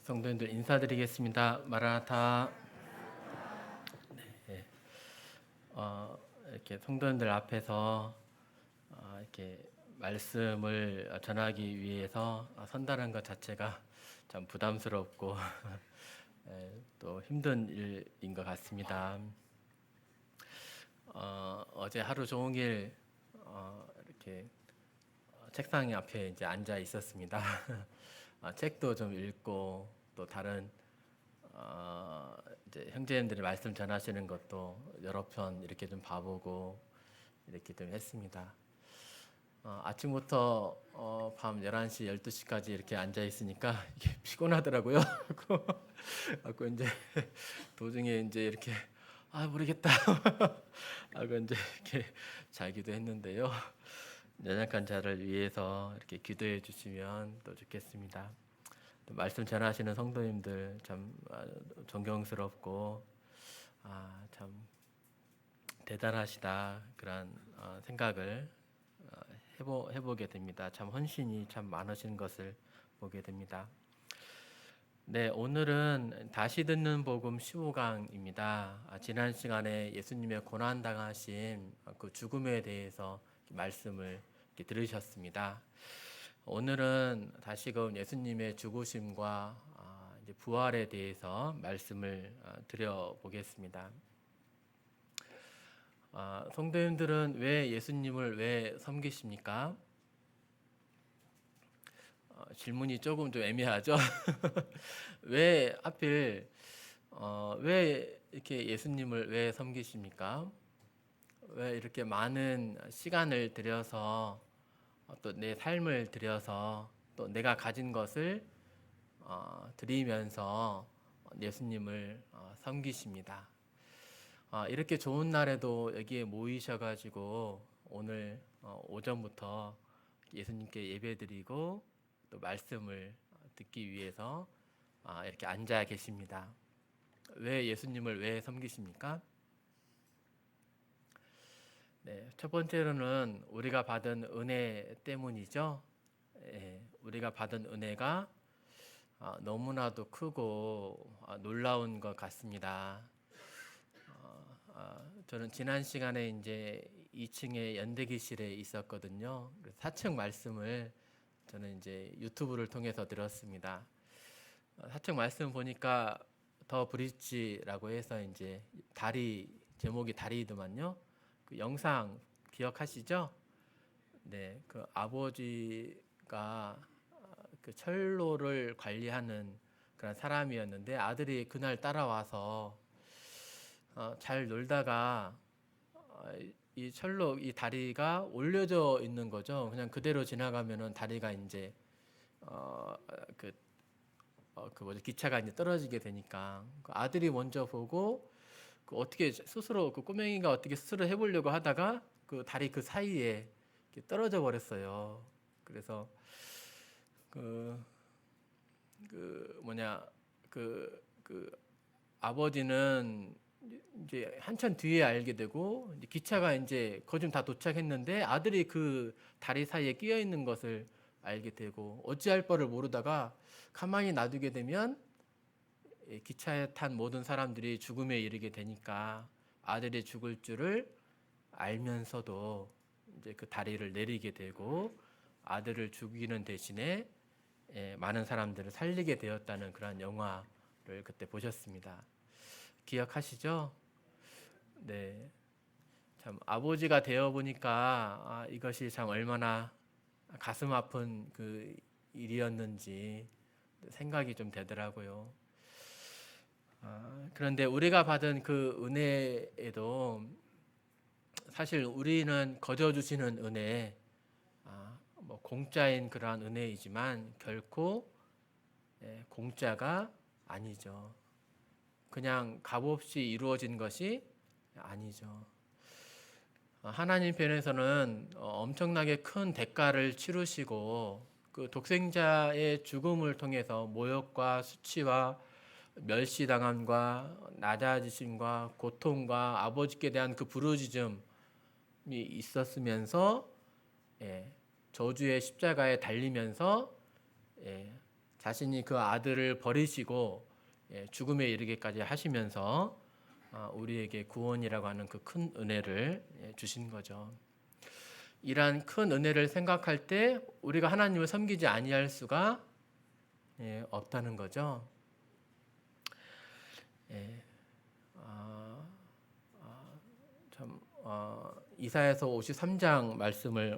성도님들 인사드리겠습니다. 마라나타. 네, 이렇게 성도님들 앞에서 이렇게 말씀을 전하기 위해서 선다는 것 자체가 참 부담스럽고 또 힘든 일인 것 같습니다. 어제 하루 종일 이렇게 책상 앞에 이제 앉아 있었습니다. 책도 좀 읽고 또 다른 이제 형제님들이 말씀 전하시는 것도 여러 편 이렇게 좀 봐보고 이렇게 좀 했습니다. 아침부터 밤 11시, 12시까지 이렇게 앉아 있으니까 이게 피곤하더라고요. 하고 이제 도중에 이제 이렇게 모르겠다 하고 이제 이렇게 자기도 했는데요. 연약한 자를 위해서 이렇게 기도해 주시면 또 좋겠습니다. 또 말씀 전하시는 성도님들 참 존경스럽고 참 대단하시다 그런 생각을 해보게 됩니다. 참 헌신이 참 많으신 것을 보게 됩니다. 네, 오늘은 다시 듣는 복음 15강입니다. 지난 시간에 예수님의 고난 당하신 그 죽음에 대해서 말씀을 들으셨습니다. 오늘은 다시금 예수님의 죽으심과 이제 부활에 대해서 말씀을 드려보겠습니다. 성도님들은 왜 예수님을 왜 섬기십니까? 질문이 조금 좀 애매하죠. 왜 하필 왜 이렇게 예수님을 왜 섬기십니까? 왜 이렇게 많은 시간을 들여서 또 내 삶을 들여서 또 내가 가진 것을 드리면서 예수님을 섬기십니다. 이렇게 좋은 날에도 여기에 모이셔가지고 오늘 오전부터 예수님께 예배드리고 또 말씀을 듣기 위해서 이렇게 앉아 계십니다. 왜 예수님을 왜 섬기십니까? 네, 첫 번째로는 우리가 받은 은혜 때문이죠. 우리가 받은 은혜가 너무나도 크고 놀라운 것 같습니다. 저는 지난 시간에 이제 2층에 연대기실에 있었거든요. 4층 말씀을 저는 이제 유튜브를 통해서 들었습니다. 4층 말씀 보니까 더 브릿지라고 해서 이제 다리 제목이 다리더만요. 그 영상 기억하시죠? 네, 그 아버지가 그 철로를 관리하는 그런 사람이었는데 아들이 그날 따라와서 잘 놀다가 이 철로 이 다리가 올려져 있는 거죠. 그냥 그대로 지나가면은 다리가 이제 그 뭐지 기차가 이제 떨어지게 되니까 그 아들이 먼저 보고 그 어떻게 스스로 그 꼬맹이가 어떻게 스스로 해보려고 하다가 그 다리 그 사이에 떨어져 버렸어요. 그래서 그 아버지는 이제 한참 뒤에 알게 되고 이제 기차가 이제 거의 다 도착했는데 아들이 그 다리 사이에 끼어 있는 것을 알게 되고 어찌할 바를 모르다가 가만히 놔두게 되면 기차에 탄 모든 사람들이 죽음에 이르게 되니까 아들이 죽을 줄을 알면서도 이제 그 다리를 내리게 되고 아들을 죽이는 대신에 많은 사람들을 살리게 되었다는 그런 영화를 그때 보셨습니다. 기억하시죠? 네. 참 아버지가 되어 보니까 이것이 참 얼마나 가슴 아픈 그 일이었는지 생각이 좀 되더라고요. 그런데 우리가 받은 그 은혜에도 사실 우리는 거저 주시는 은혜, 뭐 공짜인 그러한 은혜이지만 결코 공짜가 아니죠. 그냥 값없이 이루어진 것이 아니죠. 하나님 편에서는 엄청나게 큰 대가를 치르시고 그 독생자의 죽음을 통해서 모욕과 수치와 멸시당함과 낮아지심과 고통과 아버지께 대한 그 부르짖음이 있었으면서 저주의 십자가에 달리면서 자신이 그 아들을 버리시고 죽음에 이르기까지 하시면서 우리에게 구원이라고 하는 그 큰 은혜를 주신 거죠. 이러한 큰 은혜를 생각할 때 우리가 하나님을 섬기지 아니할 수가 없다는 거죠. 참 이사야서 53장 말씀을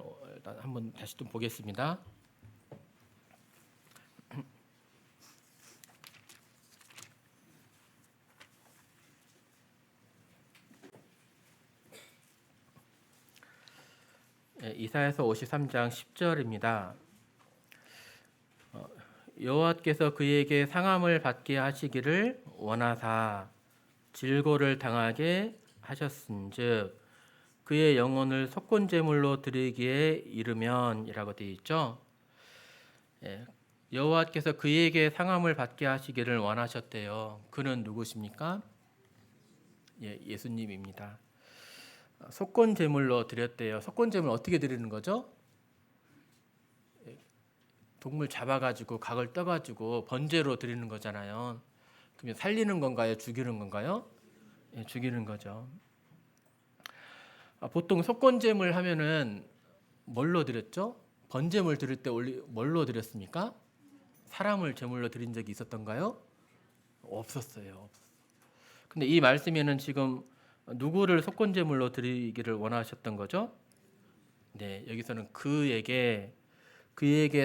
한번 다시 좀 보겠습니다. 이사야서 53장 10절입니다. 여호와께서 그에게 상함을 받게 하시기를 원하사 질고를 당하게 하셨은즉 그의 영혼을 속건제물로 드리기에 이르면이라고 되어 있죠. 여호와께서 그에게 상함을 받게 하시기를 원하셨대요. 그는 누구십니까? 예수님입니다. 속건제물로 드렸대요. 속건제물 어떻게 드리는 거죠? 동물 잡아가지고 각을 떠가지고 번제로 드리는 거잖아요. 그러면 살리는 건가요? 죽이는 건가요? 죽이는 거죠. 보통 속건제물 하면은 뭘로 드렸죠? 번제물 드릴 때 뭘로 드렸습니까? 사람을 제물로 드린 적이 있었던가요? 없었어요. 근데 이 말씀에는 지금 누구를 속건제물로 드리기를 원하셨던 거죠? 네, 여기서는 그에게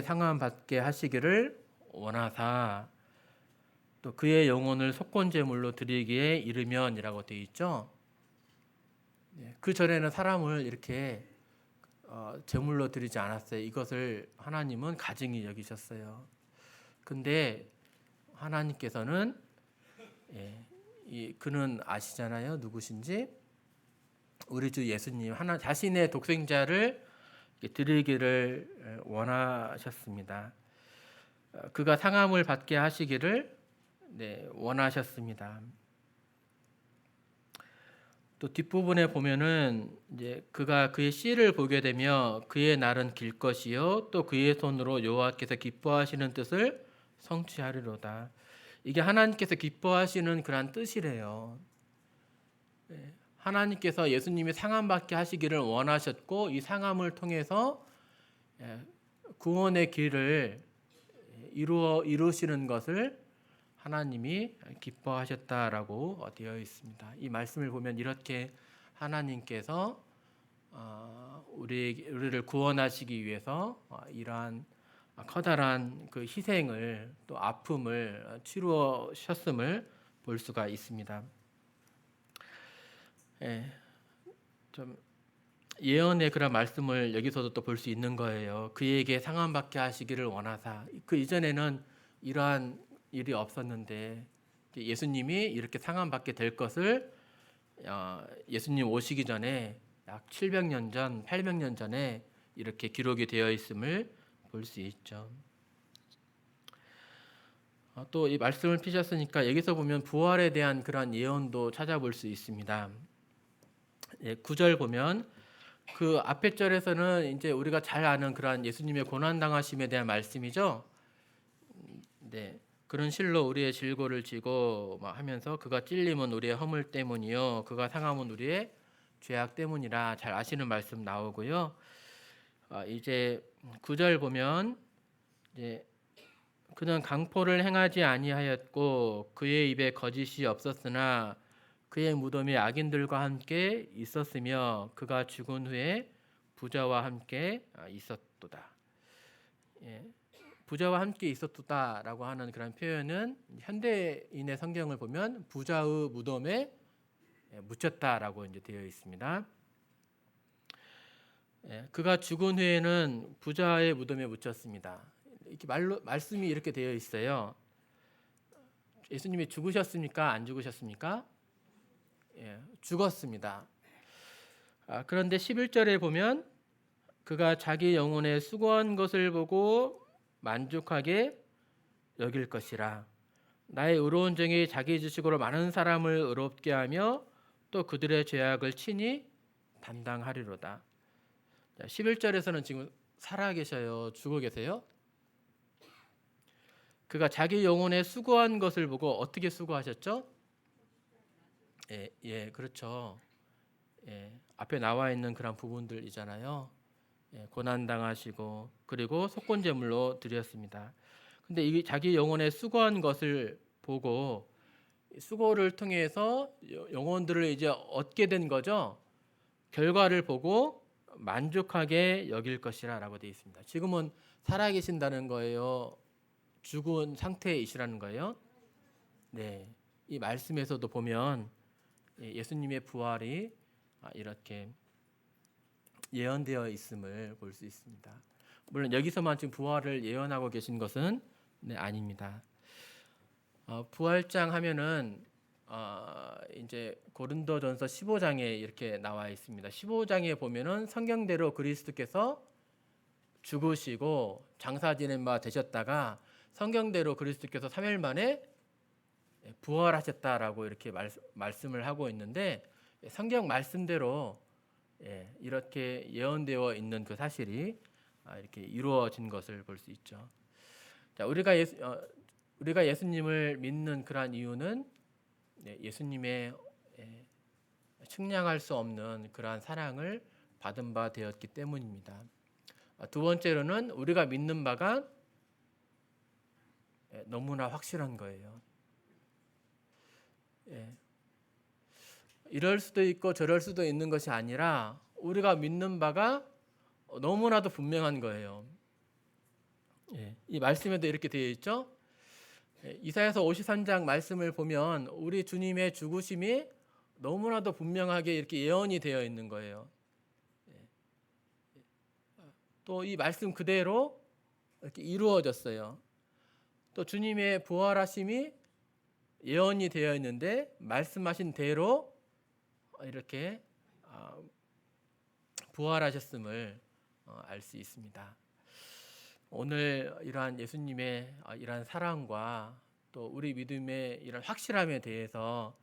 상함 받게 하시기를 원하사 또 그의 영혼을 속건제물로 드리기에 이르면이라고 되어 있죠. 그 전에는 사람을 이렇게 제물로 드리지 않았어요. 이것을 하나님은 가증히 여기셨어요. 근데 하나님께서는 그는 아시잖아요. 누구신지. 우리 주 예수님 자신의 독생자를 드리기를 원하셨습니다. 그가 상함을 받게 하시기를 원하셨습니다. 또 뒷부분에 보면은 이제 그가 그의 씨를 보게 되며 그의 날은 길 것이요 또 그의 손으로 여호와께서 기뻐하시는 뜻을 성취하리로다. 이게 하나님께서 기뻐하시는 그런 뜻이래요. 하나님께서 예수님이 상함 받게 하시기를 원하셨고 이 상함을 통해서 구원의 길을 이루시는 것을 하나님이 기뻐하셨다라고 되어 있습니다. 이 말씀을 보면 이렇게 하나님께서 우리를 구원하시기 위해서 이러한 커다란 그 희생을 또 아픔을 치루셨음을 볼 수가 있습니다. 좀 예언의 그런 말씀을 여기서도 또 볼 수 있는 거예요. 그에게 상함 받게 하시기를 원하사. 그 이전에는 이러한 일이 없었는데 예수님이 이렇게 상함 받게 될 것을 예수님 오시기 전에 약 700년 전, 800년 전에 이렇게 기록이 되어 있음을 볼 수 있죠. 또 이 말씀을 피셨으니까 여기서 보면 부활에 대한 그런 예언도 찾아볼 수 있습니다. 9절 보면 그 앞에 절에서는 이제 우리가 잘 아는 그러한 예수님의 고난 당하심에 대한 말씀이죠. 네. 그런 실로 우리의 질고를 지고 하면서 그가 찔림은 우리의 허물 때문이요 그가 상함은 우리의 죄악 때문이라 잘 아시는 말씀 나오고요. 이제 9절 보면 이제 그는 강포를 행하지 아니하였고 그의 입에 거짓이 없었으나 그의 무덤이 악인들과 함께 있었으며 그가 죽은 후에 부자와 함께 있었도다. 부자와 함께 있었다라고 하는 그런 표현은 현대인의 성경을 보면 부자의 무덤에 묻혔다라고 이제 되어 있습니다. 그가 죽은 후에는 부자의 무덤에 묻혔습니다. 이렇게 말씀이 이렇게 되어 있어요. 예수님이 죽으셨습니까? 안 죽으셨습니까? 죽었습니다. 그런데 11절에 보면 그가 자기 영혼에 수고한 것을 보고 만족하게 여길 것이라. 나의 의로운 정이 자기 지식으로 많은 사람을 의롭게 하며 또 그들의 죄악을 친히 담당하리로다. 11절에서는 지금 살아 계셔요? 죽어 계세요? 그가 자기 영혼에 수고한 것을 보고 어떻게 수고하셨죠? 그렇죠. 앞에 나와 있는 그런 부분들이잖아요. 고난 당하시고 그리고 속건제물로 드렸습니다. 근데 이 자기 영혼에 수고한 것을 보고 수고를 통해서 영혼들을 이제 얻게 된 거죠. 결과를 보고 만족하게 여길 것이라라고 되어 있습니다. 지금은 살아계신다는 거예요. 죽은 상태이시라는 거예요. 네, 이 말씀에서도 보면 예수님의 부활이 이렇게 예언되어 있음을 볼 수 있습니다. 물론 여기서만 지금 부활을 예언하고 계신 것은 아닙니다. 부활장 하면은 이제 고린도전서 15장에 이렇게 나와 있습니다. 15장에 보면은 성경대로 그리스도께서 죽으시고 장사 지낸 바 되셨다가 성경대로 그리스도께서 3일 만에 부활하셨다라고 이렇게 말씀을 하고 있는데 성경 말씀대로 이렇게 예언되어 있는 그 사실이 이렇게 이루어진 것을 볼 수 있죠. 자, 우리가 예수님을 믿는 그러한 이유는 예수님의 측량할 수 없는 그러한 사랑을 받은 바 되었기 때문입니다. 두 번째로는 우리가 믿는 바가 너무나 확실한 거예요. 이럴 수도 있고 저럴 수도 있는 것이 아니라 우리가 믿는 바가 너무나도 분명한 거예요. 이 말씀에도 이렇게 되어 있죠. 이사야서 53장 말씀을 보면 우리 주님의 죽으심이 너무나도 분명하게 이렇게 예언이 되어 있는 거예요. 또 이 말씀 그대로 이렇게 이루어졌어요. 또 주님의 부활하심이 예언이 되어 있는데 말씀하신 대로 이렇게 부활하셨음을 알 수 있습니다. 오늘 이러한 예수님의 이러한 사랑과 또 우리 믿음의 이런 확실함에 대해서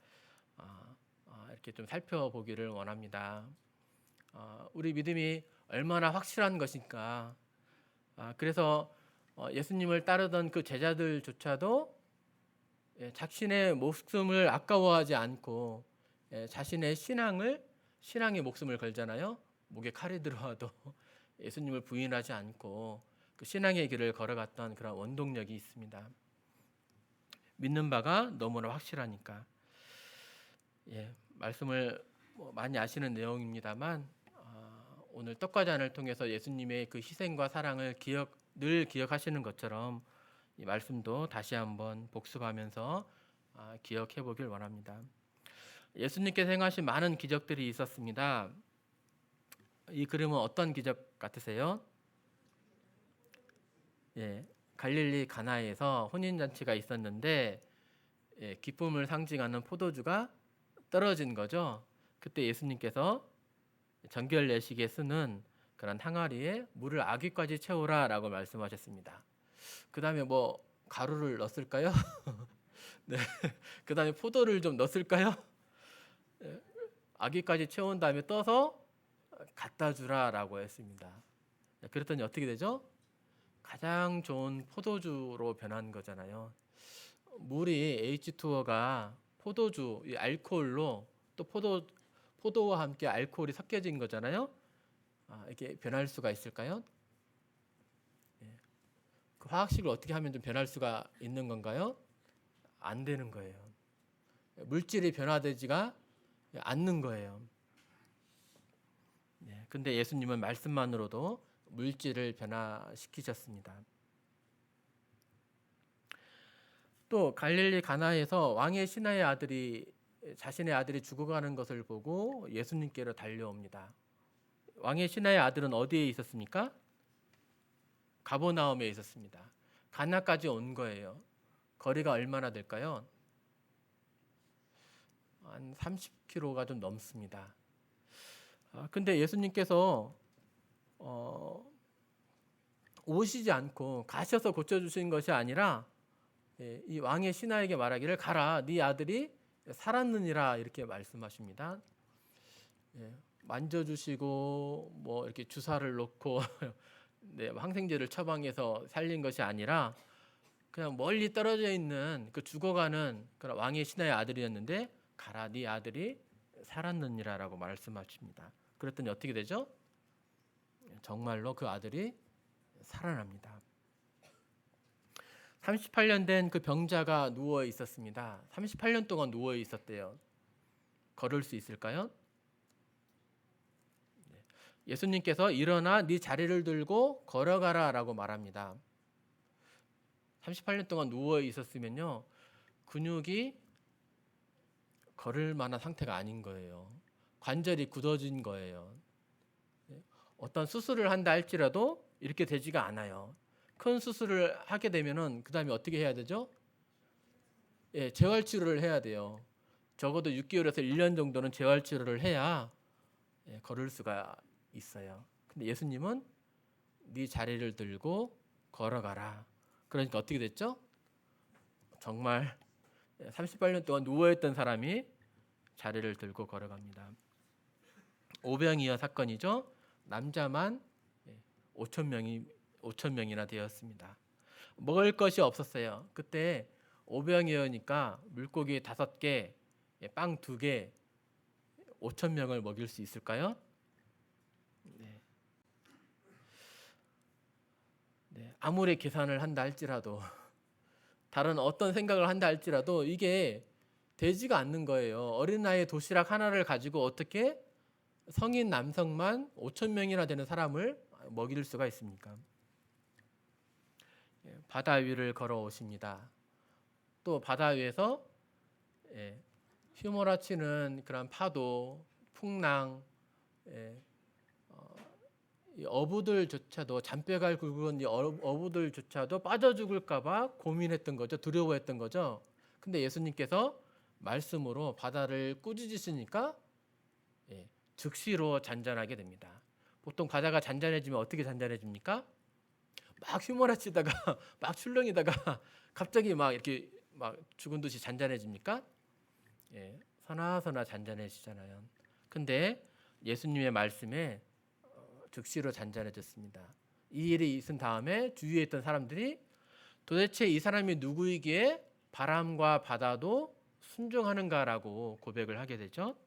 이렇게 좀 살펴보기를 원합니다. 우리 믿음이 얼마나 확실한 것인가. 그래서 예수님을 따르던 그 제자들조차도 자신의 목숨을 아까워하지 않고 자신의 신앙의 목숨을 걸잖아요. 목에 칼이 들어와도 예수님을 부인하지 않고 그 신앙의 길을 걸어갔던 그런 원동력이 있습니다. 믿는 바가 너무나 확실하니까. 말씀을 많이 아시는 내용입니다만 오늘 떡과 잔을 통해서 예수님의 그 희생과 사랑을 늘 기억하시는 것처럼 이 말씀도 다시 한번 복습하면서 기억해 보길 원합니다. 예수님께서 행하신 많은 기적들이 있었습니다. 이 그림은 어떤 기적 같으세요? 갈릴리 가나에서 혼인잔치가 있었는데 기쁨을 상징하는 포도주가 떨어진 거죠. 그때 예수님께서 정결례식에 쓰는 그런 항아리에 물을 아귀까지 채우라라고 말씀하셨습니다. 그 다음에 뭐 가루를 넣었을까요? 네. 그 다음에 포도를 좀 넣었을까요? 아귀까지 채운 다음에 떠서 갖다 주라라고 했습니다. 그랬더니 어떻게 되죠? 가장 좋은 포도주로 변한 거잖아요. 물이 H2O가 포도주, 이 알코올로 또 포도와 함께 알코올이 섞여진 거잖아요. 이렇게 변할 수가 있을까요? 그 화학식을 어떻게 하면 좀 변할 수가 있는 건가요? 안 되는 거예요. 물질이 변화되지가 않는 거예요. 근데 예수님은 말씀만으로도 물질을 변화시키셨습니다. 또 갈릴리 가나에서 왕의 신하의 아들이 자신의 아들이 죽어가는 것을 보고 예수님께로 달려옵니다. 왕의 신하의 아들은 어디에 있었습니까? 가버나움에 있었습니다. 가나까지 온 거예요. 거리가 얼마나 될까요? 한 30km가 좀 넘습니다. 근데 예수님께서 오시지 않고 가셔서 고쳐주신 것이 아니라 이 왕의 신하에게 말하기를 가라, 네 아들이 살았느니라 이렇게 말씀하십니다. 만져주시고 뭐 이렇게 주사를 놓고 항생제를 처방해서 살린 것이 아니라 그냥 멀리 떨어져 있는 그 죽어가는 그런 왕의 신하의 아들이었는데 가라 네 아들이 살았느니라라고 말씀하십니다. 그랬더니 어떻게 되죠? 정말로 그 아들이 살아납니다. 38년 된 그 병자가 누워 있었습니다. 38년 동안 누워 있었대요. 걸을 수 있을까요? 예수님께서 일어나 네 자리를 들고 걸어가라라고 말합니다. 38년 동안 누워 있었으면요, 근육이 걸을 만한 상태가 아닌 거예요. 관절이 굳어진 거예요. 어떤 수술을 한다 할지라도 이렇게 되지가 않아요. 큰 수술을 하게 되면은 그 다음에 어떻게 해야 되죠? 재활 치료를 해야 돼요. 적어도 6개월에서 1년 정도는 재활 치료를 해야 걸을 수가 있어요. 근데 예수님은 네 자리를 들고 걸어가라. 그러니까 어떻게 됐죠? 정말 38년 동안 누워있던 사람이 자리를 들고 걸어갑니다. 오병이어 사건이죠. 남자만 5천 명이나 되었습니다. 먹을 것이 없었어요. 그때 오병이어니까 물고기 5개, 빵 2개, 5천 명을 먹일 수 있을까요? 네, 아무리 계산을 한다 할지라도 다른 어떤 생각을 한다 할지라도 이게 되지가 않는 거예요. 어린 나이에 도시락 하나를 가지고 어떻게 성인 남성만 5천 명이나 되는 사람을 먹일 수가 있습니까? 바다 위를 걸어오십니다. 또 바다 위에서 휘몰아치는 그런 파도, 풍랑, 이 어부들조차도 잔뼈가 굵은 이 어부들조차도 빠져 죽을까봐 고민했던 거죠. 두려워했던 거죠. 근데 예수님께서 말씀으로 바다를 꾸짖으시니까 즉시로 잔잔하게 됩니다. 보통 바다가 잔잔해지면 어떻게 잔잔해집니까? 막 휘몰아치다가 막 출렁이다가 갑자기 막 이렇게 막 죽은 듯이 잔잔해집니까? 서나서나 잔잔해지잖아요. 근데 예수님의 말씀에 즉시로 잔잔해졌습니다. 이 일이 있은 다음에 주위에 있던 사람들이 도대체 이 사람이 누구이기에 바람과 바다도 순종하는가라고 고백을 하게 되죠.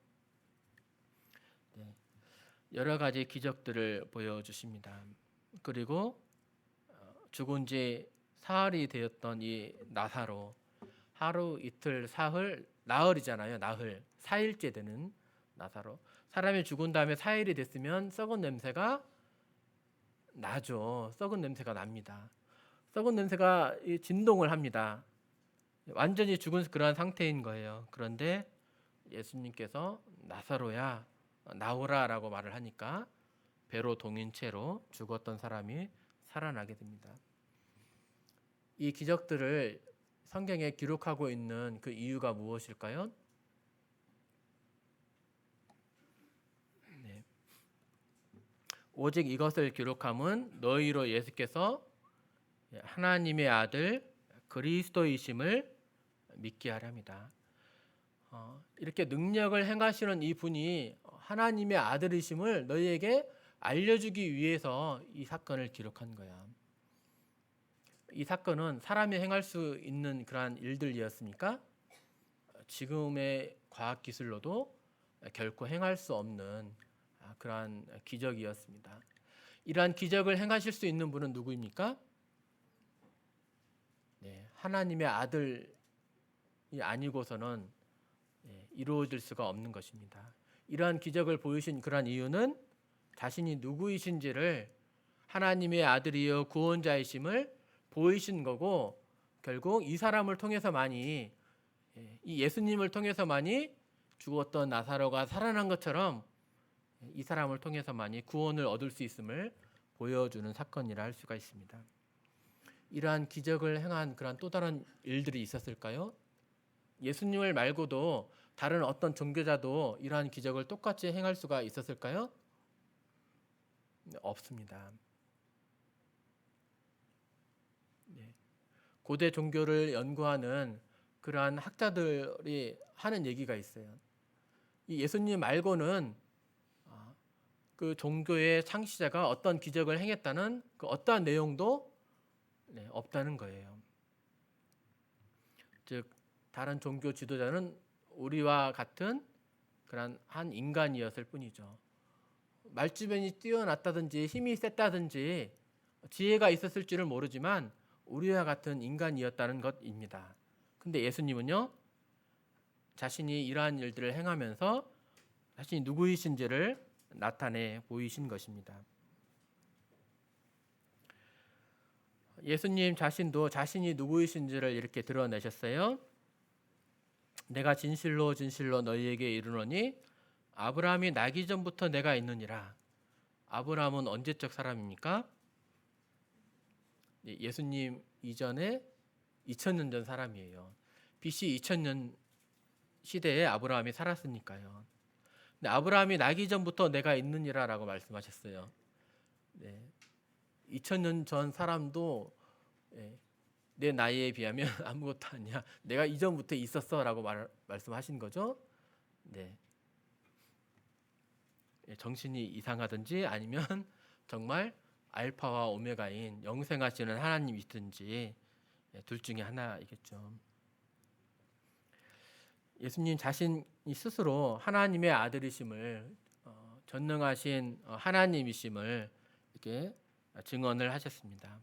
여러 가지 기적들을 보여주십니다. 그리고 죽은 지 사흘이 되었던 이 나사로, 하루 이틀 사흘, 나흘이잖아요. 나흘, 4일째 되는 나사로. 사람이 죽은 다음에 4일이 됐으면 썩은 냄새가 나죠. 썩은 냄새가 납니다. 썩은 냄새가 진동을 합니다. 완전히 죽은 그러한 상태인 거예요. 그런데 예수님께서 나사로야 나오라라고 말을 하니까 배로 동인 채로 죽었던 사람이 살아나게 됩니다. 이 기적들을 성경에 기록하고 있는 그 이유가 무엇일까요? 오직 이것을 기록함은 너희로 예수께서 하나님의 아들 그리스도이심을 믿게 하려 합니다. 이렇게 능력을 행하시는 이 분이 하나님의 아들이심을 너희에게 알려주기 위해서 이 사건을 기록한 거야. 이 사건은 사람이 행할 수 있는 그러한 일들이었습니까? 지금의 과학기술로도 결코 행할 수 없는 그러한 기적이었습니다. 이러한 기적을 행하실 수 있는 분은 누구입니까? 하나님의 아들이 아니고서는 이루어질 수가 없는 것입니다. 이러한 기적을 보이신 그러한 이유는 자신이 누구이신지를 하나님의 아들이요 구원자이심을 보이신 거고, 결국 이 사람을 통해서만이, 이 예수님을 통해서만이 죽었던 나사로가 살아난 것처럼 이 사람을 통해서만이 구원을 얻을 수 있음을 보여주는 사건이라 할 수가 있습니다. 이러한 기적을 행한 그런 또 다른 일들이 있었을까요? 예수님을 말고도 다른 어떤 종교자도 이러한 기적을 똑같이 행할 수가 있었을까요? 없습니다. 고대 종교를 연구하는 그러한 학자들이 하는 얘기가 있어요. 이 예수님 말고는 그 종교의 창시자가 어떤 기적을 행했다는 그 어떠한 내용도 없다는 거예요. 즉 다른 종교 지도자는 우리와 같은 그런 한 인간이었을 뿐이죠. 말주변이 뛰어났다든지 힘이 셌다든지 지혜가 있었을지를 모르지만 우리와 같은 인간이었다는 것입니다. 근데 예수님은요, 자신이 이러한 일들을 행하면서 자신이 누구이신지를 나타내 보이신 것입니다. 예수님 자신도 자신이 누구이신지를 이렇게 드러내셨어요. 내가 진실로 진실로 너희에게 이르노니 아브라함이 나기 전부터 내가 있느니라. 아브라함은 언제적 사람입니까? 예수님 이전에 2000년 전 사람이에요. BC 2000년 시대에 아브라함이 살았으니까요. 근데 아브라함이 나기 전부터 내가 있느니라라고 말씀하셨어요. 네. 2000년 전 사람도 내 나이에 비하면 아무것도 아니야. 내가 이전부터 있었어라고 말씀하신 거죠. 네. 정신이 이상하든지 아니면 정말 알파와 오메가인 영생하시는 하나님이든지 둘 중에 하나이겠죠. 예수님 자신이 스스로 하나님의 아들이심을 전능하신 하나님이심을 이렇게 증언을 하셨습니다.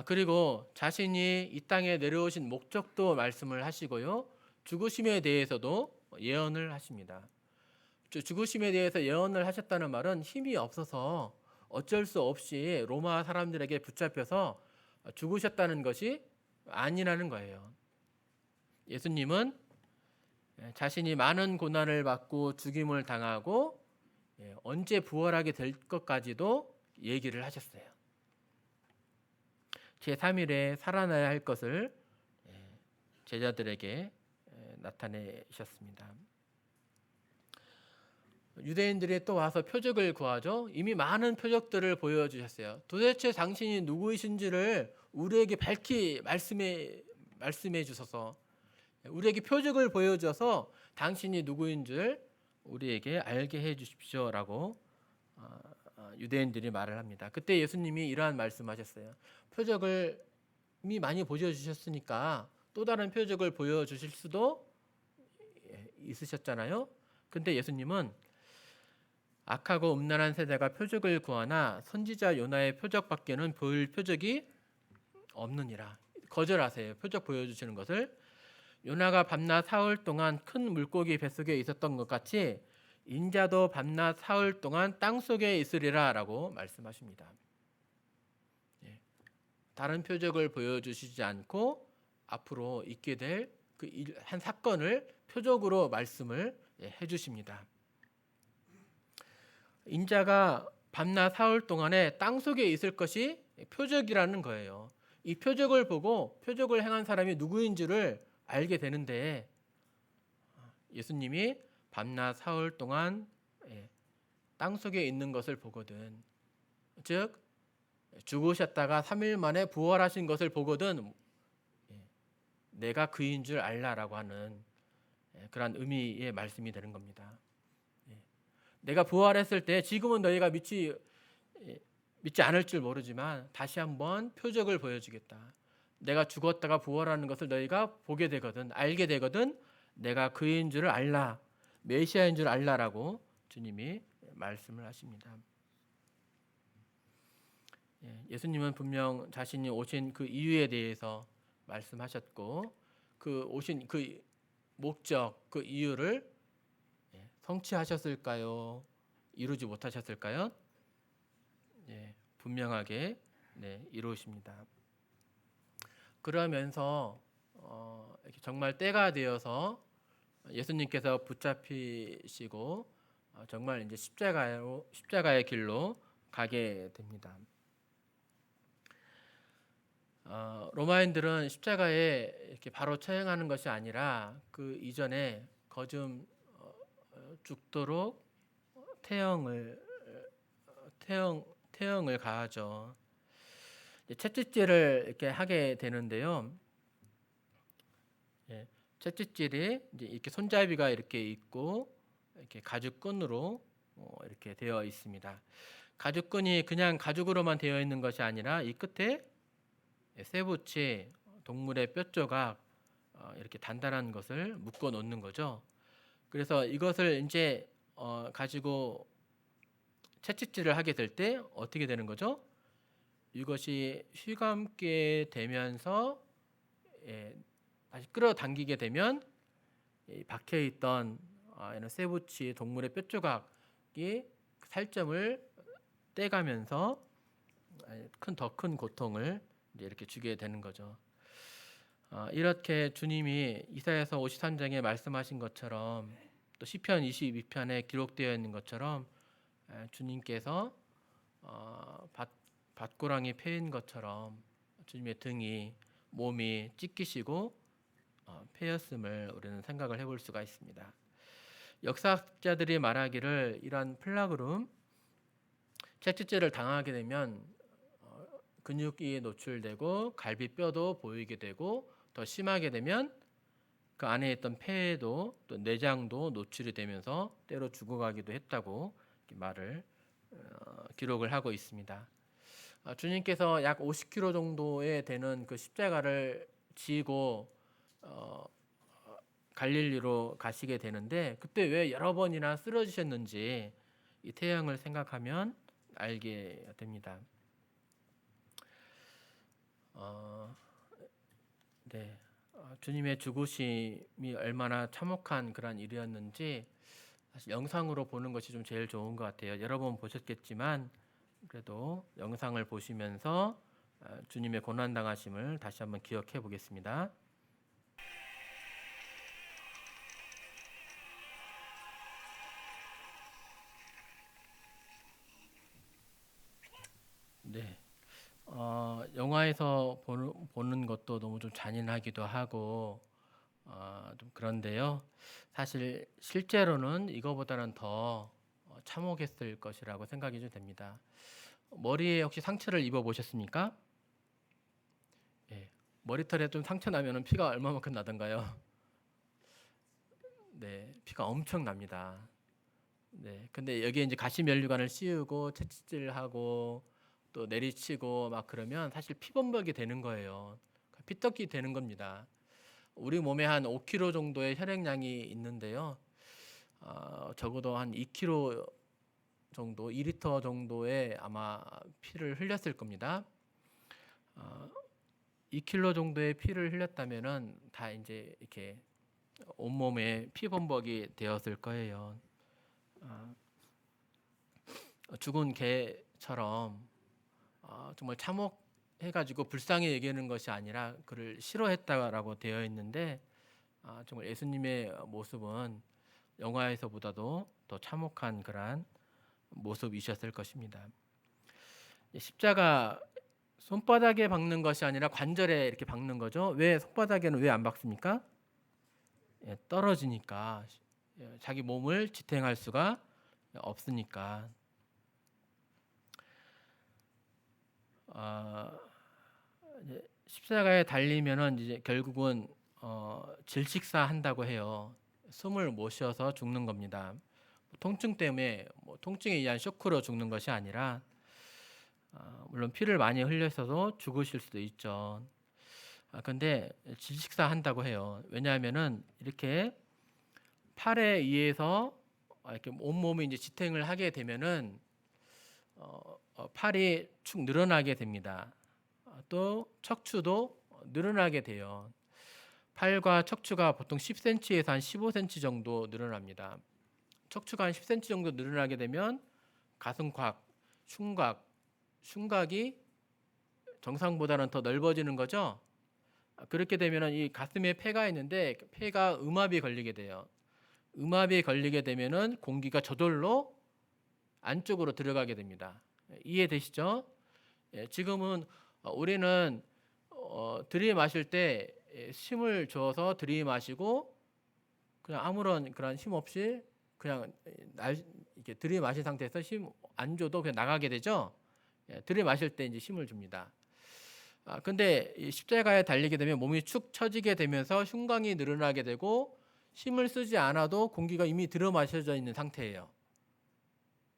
그리고 자신이 이 땅에 내려오신 목적도 말씀을 하시고요. 죽으심에 대해서도 예언을 하십니다. 죽으심에 대해서 예언을 하셨다는 말은 힘이 없어서 어쩔 수 없이 로마 사람들에게 붙잡혀서 죽으셨다는 것이 아니라는 거예요. 예수님은 자신이 많은 고난을 받고 죽임을 당하고 언제 부활하게 될 것까지도 얘기를 하셨어요. 제3일에 살아나야 할 것을 제자들에게 나타내셨습니다. 유대인들이 또 와서 표적을 구하죠. 이미 많은 표적들을 보여주셨어요. 도대체 당신이 누구이신지를 우리에게 밝히 말씀해 주셔서 우리에게 표적을 보여줘서 당신이 누구인 줄 우리에게 알게 해 주십시오라고 유대인들이 말을 합니다. 그때 예수님이 이러한 말씀하셨어요. 표적을 이미 많이 보여주셨으니까 또 다른 표적을 보여주실 수도 있으셨잖아요. 근데 예수님은 악하고 음란한 세대가 표적을 구하나 선지자 요나의 표적밖에는 보일 표적이 없느니라. 거절하세요. 표적 보여주시는 것을. 요나가 밤낮 사흘 동안 큰 물고기 뱃속에 있었던 것 같이 인자도 밤낮 사흘 동안 땅속에 있으리라 라고 말씀하십니다. 다른 표적을 보여주시지 않고 앞으로 있게 될 그 한 사건을 표적으로 말씀을 해주십니다. 인자가 밤낮 사흘 동안에 땅속에 있을 것이 표적이라는 거예요. 이 표적을 보고 표적을 행한 사람이 누구인지를 알게 되는데 예수님이 밤낮 사흘 동안 땅속에 있는 것을 보거든, 즉 죽으셨다가 3일 만에 부활하신 것을 보거든 내가 그인 줄 알라라고 하는 그런 의미의 말씀이 되는 겁니다. 내가 부활했을 때 지금은 너희가 믿지 않을 줄 모르지만 다시 한번 표적을 보여주겠다. 내가 죽었다가 부활하는 것을 너희가 보게 되거든, 알게 되거든 내가 그인 줄 알라, 메시아인 줄 알라라고 주님이 말씀을 하십니다. 예수님은 분명 자신이 오신 그 이유에 대해서 말씀하셨고 그 오신 그 목적, 그 이유를 성취하셨을까요? 이루지 못하셨을까요? 분명하게 이루십니다. 그러면서 정말 때가 되어서 예수님께서 붙잡히시고 정말 이제 십자가의 길로 가게 됩니다. 로마인들은 십자가에 이렇게 바로 처형하는 것이 아니라 그 이전에 거듭 죽도록 태형을 가하죠. 채찍질을 이렇게 하게 되는데요. 채찍질이 이제 이렇게 손잡이가 이렇게 있고 이렇게 가죽끈으로 이렇게 되어 있습니다. 가죽끈이 그냥 가죽으로만 되어 있는 것이 아니라 이 끝에 쇠붙이, 동물의 뼈조각, 이렇게 단단한 것을 묶어 놓는 거죠. 그래서 이것을 이제 가지고 채찍질을 하게 될 때 어떻게 되는 거죠? 이것이 휘감게 되면서 다시 끌어당기게 되면 박혀 있던 이런 쇠붙이 동물의 뼈조각이 살점을 떼가면서 더 큰 고통을 이제 이렇게 주게 되는 거죠. 이렇게 주님이 이사야서 53장에 말씀하신 것처럼 또 시편 22편에 기록되어 있는 것처럼 주님께서 밭고랑이 패인 것처럼 주님의 등이 몸이 찢기시고 패였음을 우리는 생각을 해볼 수가 있습니다. 역사학자들이 말하기를 이러한 플라그룸 채찍질을 당하게 되면 근육이 노출되고 갈비뼈도 보이게 되고 더 심하게 되면 그 안에 있던 폐도 또 내장도 노출이 되면서 때로 죽어가기도 했다고 말을 기록을 하고 있습니다. 주님께서 약 50kg 정도에 되는 그 십자가를 지고 갈릴리로 가시게 되는데 그때 왜 여러 번이나 쓰러지셨는지 이 태양을 생각하면 알게 됩니다. 네, 주님의 죽으심이 얼마나 참혹한 그런 일이었는지 사실 영상으로 보는 것이 좀 제일 좋은 것 같아요. 여러 번 보셨겠지만 그래도 영상을 보시면서 주님의 고난 당하심을 다시 한번 기억해 보겠습니다. 네. 영화에서 보는 것도 너무 좀 잔인하기도 하고 좀 그런데요. 사실 실제로는 이거보다는 더 참혹했을 것이라고 생각이 좀 됩니다. 머리에 혹시 상처를 입어 보셨습니까? 예. 머리털에 좀 상처 나면은 피가 얼마만큼 나던가요? 네, 피가 엄청 납니다. 네, 근데 여기에 이제 가시면류관을 씌우고 채찍질하고 또 내리치고 막 그러면 사실 피범벅이 되는 거예요. 피떡이 되는 겁니다. 우리 몸에 한 5kg 정도의 혈액량이 있는데요. 적어도 한 2kg 정도, 2리터 정도의 아마 피를 흘렸을 겁니다. 2kg 정도의 피를 흘렸다면은 다 이제 이렇게 온몸에 피범벅이 되었을 거예요. 죽은 개처럼 정말 참혹해가지고 불쌍히 여기는 것이 아니라 그를 싫어했다라고 되어 있는데 정말 예수님의 모습은 영화에서보다도 더 참혹한 그러한 모습이셨을 것입니다. 십자가 손바닥에 박는 것이 아니라 관절에 이렇게 박는 거죠. 왜 손바닥에는 왜 안 박습니까? 떨어지니까 자기 몸을 지탱할 수가 없으니까. 십자가에 달리면은 이제 결국은 질식사한다고 해요. 숨을 못 쉬어서 죽는 겁니다. 통증 때문에 통증에 의한 쇼크로 죽는 것이 아니라 물론 피를 많이 흘려서도 죽으실 수도 있죠. 근데 질식사한다고 해요. 왜냐하면은 이렇게 팔에 의해서 이렇게 온몸이 이제 지탱을 하게 되면은 팔이 축 늘어나게 됩니다. 또 척추도 늘어나게 돼요. 팔과 척추가 보통 10cm에서 한 15cm 정도 늘어납니다. 척추가 한 10cm 정도 늘어나게 되면 가슴곽, 흉곽이 정상보다는 더 넓어지는 거죠. 그렇게 되면 이 가슴에 폐가 있는데 폐가 음압이 걸리게 돼요. 음압이 걸리게 되면은 공기가 저절로 안쪽으로 들어가게 됩니다. 이해되시죠? 지금은 우리는 들이마실 때 힘을 줘서 들이마시고 그냥 아무런 그런 힘 없이 그냥 이렇게 들이마신 상태에서 힘 안 줘도 그냥 나가게 되죠. 들이마실 때 이제 힘을 줍니다. 근데 이 십자가에 달리게 되면 몸이 축 처지게 되면서 흉곽이 늘어나게 되고 힘을 쓰지 않아도 공기가 이미 들어마셔져 있는 상태예요.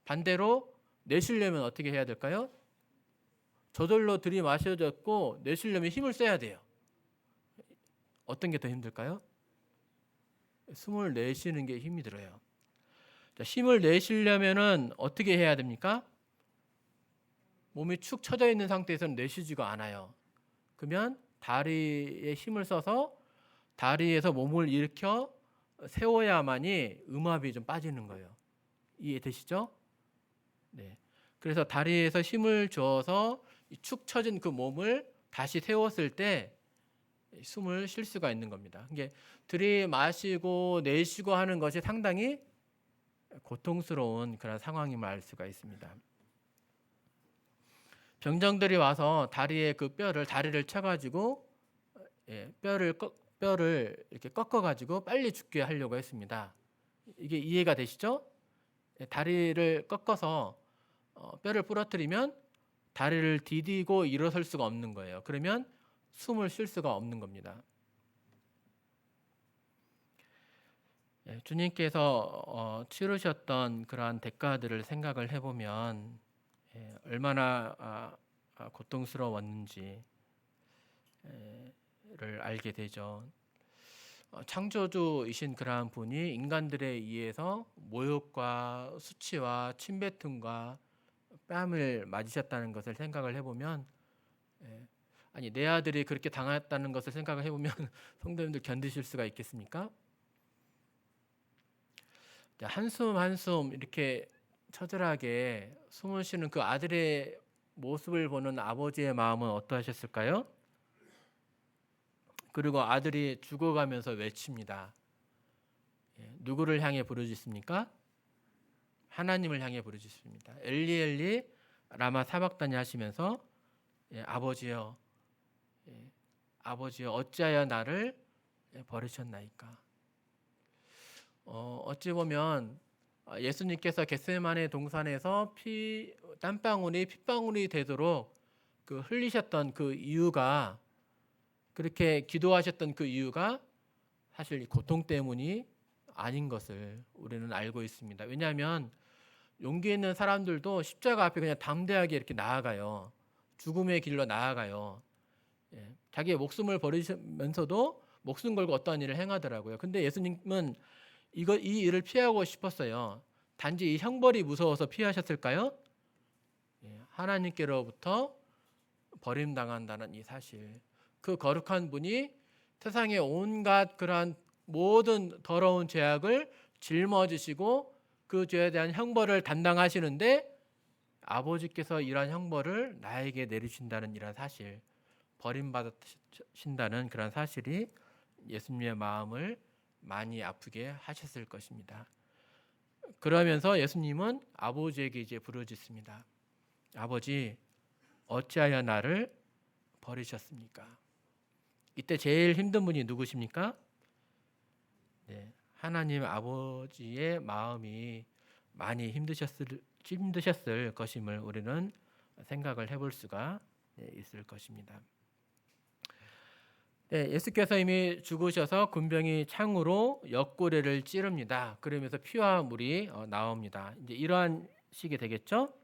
반대로 내쉬려면 어떻게 해야 될까요? 저절로 들이마셔졌고 내쉬려면 힘을 써야 돼요. 어떤 게 더 힘들까요? 숨을 내쉬는 게 힘이 들어요. 자, 힘을 내쉬려면은 어떻게 해야 됩니까? 몸이 축 처져 있는 상태에서는 내쉬지가 않아요. 그러면 다리에 힘을 써서 다리에서 몸을 일으켜 세워야만이 음압이 좀 빠지는 거예요. 이해되시죠? 네. 그래서 다리에서 힘을 줘서 축 처진 그 몸을 다시 세웠을 때 숨을 쉴 수가 있는 겁니다. 이게 들이마시고 내쉬고 하는 것이 상당히 고통스러운 그런 상황임을 알 수가 있습니다. 병정들이 와서 다리에 그 다리를 쳐가지고 뼈를 이렇게 꺾어가지고 빨리 죽게 하려고 했습니다. 이게 이해가 되시죠? 다리를 꺾어서 뼈를 부러뜨리면 다리를 디디고 일어설 수가 없는 거예요. 그러면 숨을 쉴 수가 없는 겁니다. 주님께서 치르셨던 그러한 대가들을 생각을 해보면 얼마나 고통스러웠는지를 알게 되죠. 창조주이신 그러한 분이 인간들에 의해서 모욕과 수치와 침뱉음과 뺨을 맞으셨다는 것을 생각을 해보면 아니 내 아들이 그렇게 당했다는 것을 생각을 해보면 성도님들 견디실 수가 있겠습니까? 한숨 한숨 이렇게 처절하게 숨을 쉬는 그 아들의 모습을 보는 아버지의 마음은 어떠하셨을까요? 그리고 아들이 죽어가면서 외칩니다. 누구를 향해 부르짖습니까? 하나님을 향해 부르짖습니다. 엘리 엘리 라마 사박다니 하시면서 아버지여 아버지여 어찌하여 나를 버리셨나이까. 어찌 보면 예수님께서 겟세마네 동산에서 땀방울이 핏방울이 되도록 그 흘리셨던 그 이유가 그렇게 기도하셨던 그 이유가 사실 고통 때문이 아닌 것을 우리는 알고 있습니다. 왜냐하면 용기 있는 사람들도 십자가 앞에 그냥 담대하게 이렇게 나아가요. 죽음의 길로 나아가요. 자기의 목숨을 버리면서도 목숨 걸고 어떠한 일을 행하더라고요. 근데 예수님은 이 일을 피하고 싶었어요. 단지 이 형벌이 무서워서 피하셨을까요? 하나님께로부터 버림당한다는 이 사실. 그 거룩한 분이 세상의 온갖 그러한 모든 더러운 죄악을 짊어지시고 그 죄에 대한 형벌을 담당하시는데 아버지께서 이러한 형벌을 나에게 내리신다는 이러한 사실, 버림받으신다는 그런 사실이 예수님의 마음을 많이 아프게 하셨을 것입니다. 그러면서 예수님은 아버지에게 이제 부르짖습니다. 아버지, 어찌하여 나를 버리셨습니까? 이때 제일 힘든 분이 누구십니까? 네, 하나님 아버지의 마음이 많이 힘드셨을 것임을 우리는 생각을 해볼 수가 있을 것입니다. 네, 예수께서 이미 죽으셔서 군병이 창으로 옆구리를 찌릅니다. 그러면서 피와 물이 나옵니다. 이제 이러한 식이 되겠죠?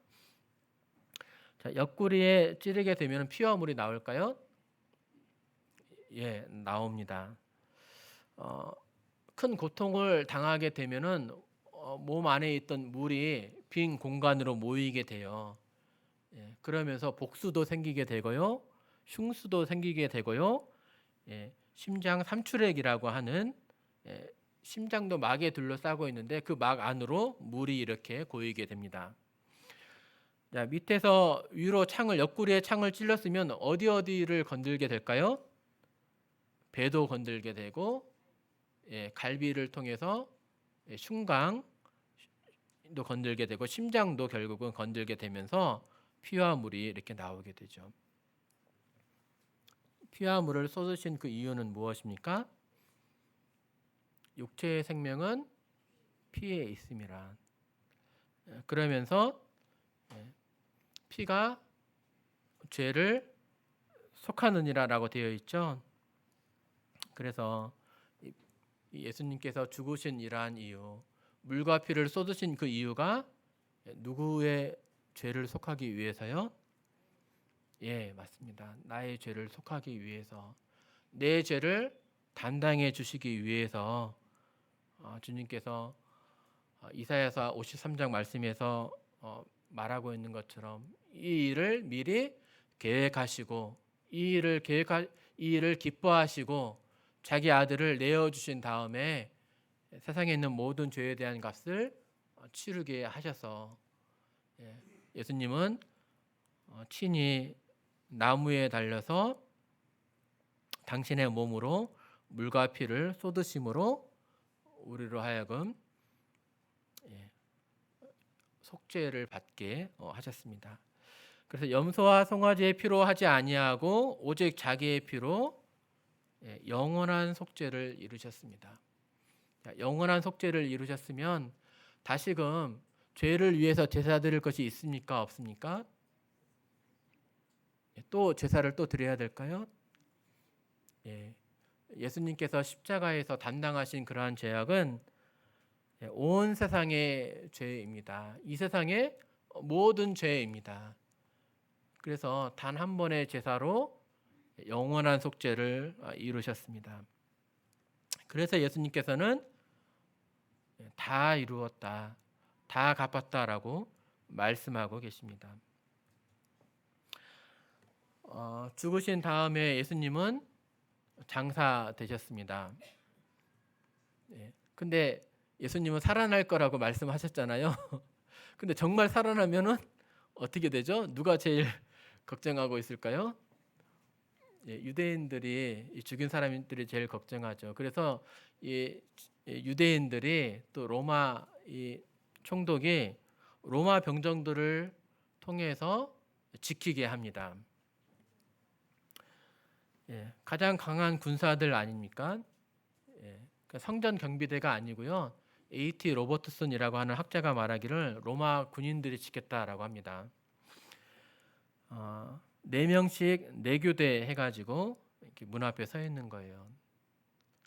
자, 옆구리에 찌르게 되면 피와 물이 나올까요? 예, 나옵니다. 큰 고통을 당하게 되면은 몸 안에 있던 물이 빈 공간으로 모이게 돼요. 그러면서 복수도 생기게 되고요, 흉수도 생기게 되고요, 심장 삼출액이라고 하는 심장도 막에 둘러싸고 있는데 그 막 안으로 물이 이렇게 고이게 됩니다. 자, 밑에서 위로 옆구리에 창을 찔렀으면 어디를 건들게 될까요? 배도 건들게 되고 갈비를 통해서 흉강도 건들게 되고 심장도 결국은 건들게 되면서 피와 물이 이렇게 나오게 되죠. 피와 물을 쏟으신 그 이유는 무엇입니까? 육체의 생명은 피에 있음이라. 그러면서 피가 죄를 속하느니라라고 되어 있죠. 그래서 예수님께서 죽으신 이러한 이유, 물과 피를 쏟으신 그 이유가 누구의 죄를 속하기 위해서요? 예, 맞습니다. 나의 죄를 속하기 위해서, 내 죄를 담당해 주시기 위해서 주님께서 이사야서 53장 말씀에서 말하고 있는 것처럼 이 일을 미리 계획하시고 이 일을 기뻐하시고 자기 아들을 내어 주신 다음에 세상에 있는 모든 죄에 대한 값을 치르게 하셔서 예수님은 친히 나무에 달려서 당신의 몸으로 물과 피를 쏟으심으로 우리로 하여금 속죄를 받게 하셨습니다. 그래서 염소와 송아지의 피로 하지 아니하고 오직 자기의 피로 영원한 속죄를 이루셨습니다. 영원한 속죄를 이루셨으면 다시금 죄를 위해서 제사 드릴 것이 있습니까? 없습니까? 또 제사를 또 드려야 될까요? 예수님께서 십자가에서 담당하신 그러한 죄악은 온 세상의 죄입니다. 이 세상의 모든 죄입니다. 그래서 단 한 번의 제사로 영원한 속죄를 이루셨습니다. 그래서 예수님께서는 다 이루었다, 다 갚았다라고 말씀하고 계십니다. 죽으신 다음에 예수님은 장사되셨습니다. 근데 예수님은 살아날 거라고 말씀하셨잖아요. 근데 정말 살아나면은 어떻게 되죠? 누가 제일 걱정하고 있을까요? 유대인들이, 죽인 사람들이 제일 걱정하죠. 그래서 유대인들이 또 로마 총독이 로마 병정들을 통해서 지키게 합니다. 가장 강한 군사들 아닙니까? 성전 경비대가 아니고요. A.T. 로버트슨이라고 하는 학자가 말하기를 로마 군인들이 지켰다라고 합니다. 4명씩 4교대 해가지고 이렇게 문 앞에 서 있는 거예요.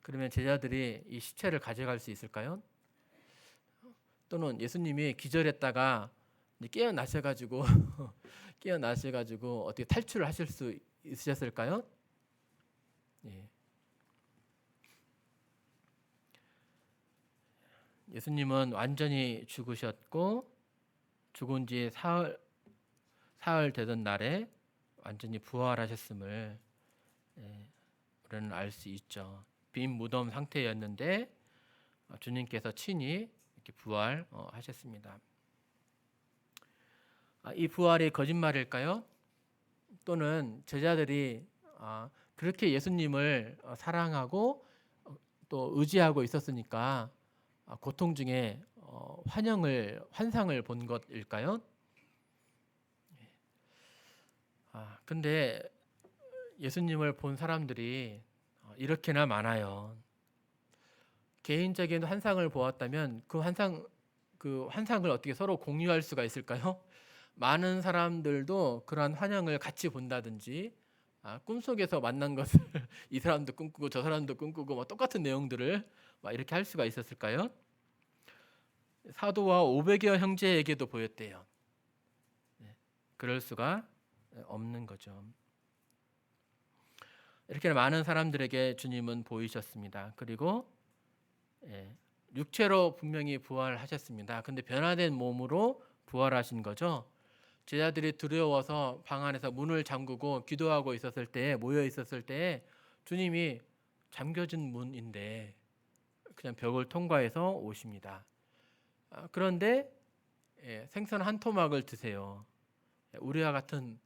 그러면 제자들이 이 시체를 가져갈 수 있을까요? 또는 예수님이 기절했다가 깨어나셔가지고 어떻게 탈출을 하실 수 있으셨을까요? 예수님은 완전히 죽으셨고 죽은 지 사흘 되던 날에 완전히 부활하셨음을 우리는 알 수 있죠. 빈 무덤 상태였는데 주님께서 친히 이렇게 부활하셨습니다. 이 부활이 거짓말일까요? 또는 제자들이 그렇게 예수님을 사랑하고 또 의지하고 있었으니까 고통 중에 환상을 본 것일까요? 근데 예수님을 본 사람들이 이렇게나 많아요. 개인적인 환상을 보았다면 그 환상을 어떻게 서로 공유할 수가 있을까요? 많은 사람들도 그러한 환영을 같이 본다든지 꿈속에서 만난 것을 이 사람도 꿈꾸고 저 사람도 꿈꾸고 똑같은 내용들을 이렇게 할 수가 있었을까요? 사도와 500여 형제에게도 보였대요. 그럴 수가 없는 거죠. 이렇게 많은 사람들에게 주님은 보이셨습니다. 그리고 육체로 분명히 부활하셨습니다. 근데 변화된 몸으로 부활하신 거죠. 제자들이 두려워서 방 안에서 문을 잠그고 기도하고 있었을 때, 모여 있었을 때 주님이 잠겨진 문인데 그냥 벽을 통과해서 오십니다. 그런데 생선 한 토막을 드세요. 우리와 같은